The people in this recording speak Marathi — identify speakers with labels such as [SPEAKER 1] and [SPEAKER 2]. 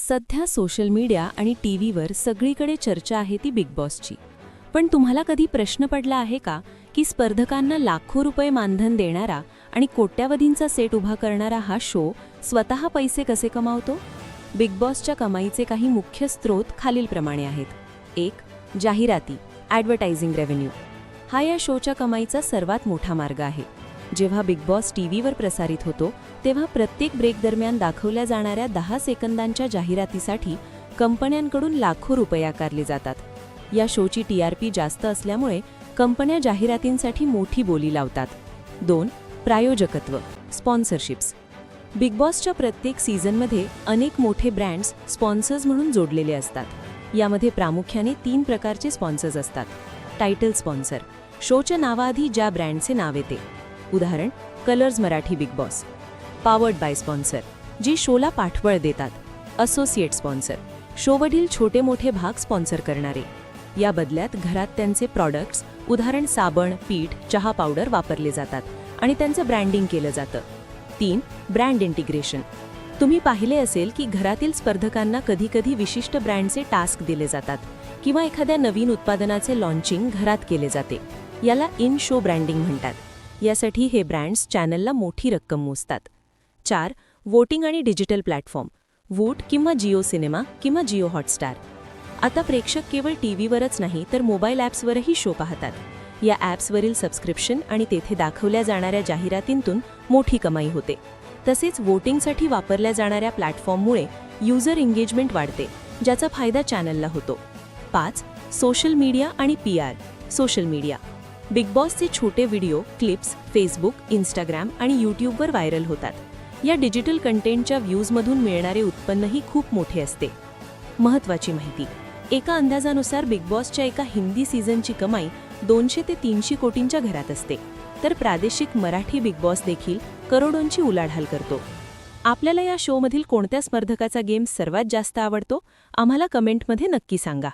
[SPEAKER 1] सध्या सोशल मीडिया आणि टीव्हीवर सगळीकडे चर्चा आहे ती बिग बॉसची. पण तुम्हाला कधी प्रश्न पडला आहे का की स्पर्धकांना लाखो रुपये मानधन देणारा आणि कोट्यावधींचा सेट उभा करणारा हा शो स्वतः पैसे कसे कमावतो? बिग बॉसच्या कमाईचे काही मुख्य स्रोत खालीलप्रमाणे आहेत. 1. जाहिराती, ॲडव्हर्टायझिंग रेव्हेन्यू. हा या शोच्या कमाईचा सर्वात मोठा मार्ग आहे. जेव्हा बिग बॉस टीव्हीवर प्रसारित होतो तेव्हा प्रत्येक ब्रेक दरम्यान दाखवल्या जाणाऱ्या 10 सेकंदांच्या जाहिरातीसाठी कंपन्यांकडून लाखो रुपये आकारले जातात. या शोची TRP जास्त असल्यामुळे कंपन्या जाहिरातींसाठी मोठी बोली लावतात. 2. प्रायोजकत्व, स्पॉन्सरशिप्स. बिग बॉसच्या प्रत्येक सीझनमध्ये अनेक मोठे ब्रँड्स स्पॉन्सर्स म्हणून जोडलेले असतात. यामध्ये प्रामुख्याने 3 प्रकारचे स्पॉन्सर्स असतात. टायटल स्पॉन्सर, शोच्या नावाआधी ज्या ब्रँडचे नाव येते. उदाहरण, Colors Marathi Bigg Boss. Powered by sponsor, जी शोला पाठबळ देतात. असोसिएट स्पॉन्सर, शोवरील छोटे मोठे भाग स्पॉन्सर करणारे. या बदल्यात घरात त्यांचे प्रॉडक्ट्स, उदाहरण साबण, पीठ, चहा पावडर वापरले जातात आणि त्यांचं ब्रँडिंग केलं जातं. 3. Brand integration. तुम्ही पाहिले असेल की घरातील स्पर्धकांना कधीकधी विशिष्ट ब्रँडचे टास्क दिले जातात किंवा एखाद्या नवीन उत्पादनाचे लॉन्चिंग घरात केले जाते. याला इन शो ब्रँडिंग म्हणतात. यासाठी हे ब्रँड्स चॅनलला मोठी रक्कम मोजतात. 4. वोटिंग आणि डिजिटल प्लॅटफॉर्म, वूट किंवा जिओ सिनेमा किंवा जिओ हॉटस्टार. आता प्रेक्षक केवळ टीव्हीवरच नाही तर मोबाईल ॲप्सवरही शो पाहतात. या ॲप्सवरील सबस्क्रिप्शन आणि तेथे दाखवल्या जाणाऱ्या जाहिरातींतून मोठी कमाई होते. तसेच वोटिंगसाठी वापरल्या जाणाऱ्या प्लॅटफॉर्ममुळे युजर एंगेजमेंट वाढते, ज्याचा फायदा चॅनलला होतो. 5. सोशल मीडिया आणि PR. Social media. बिग बॉसचे छोटे व्हिडिओ क्लिप्स फेसबुक, इंस्टाग्राम आणि यूट्यूबवर व्हायरल होतात. या डिजिटल कंटेंटच्या व्ह्यूजमधून मिळणारे उत्पन्नही खूप मोठे असते. महत्त्वाची माहिती. एका अंदाजानुसार बिग बॉसच्या एका हिंदी सीझनची कमाई 200 ते 300 कोटींच्या घरात असते. तर प्रादेशिक मराठी बिग बॉस देखील करोडोंची उलाढाल करतो. आपल्याला या शोमधील कोणत्या स्पर्धकाचा गेम सर्वात जास्त आवडतो? आम्हाला कमेंटमध्ये नक्की सांगा.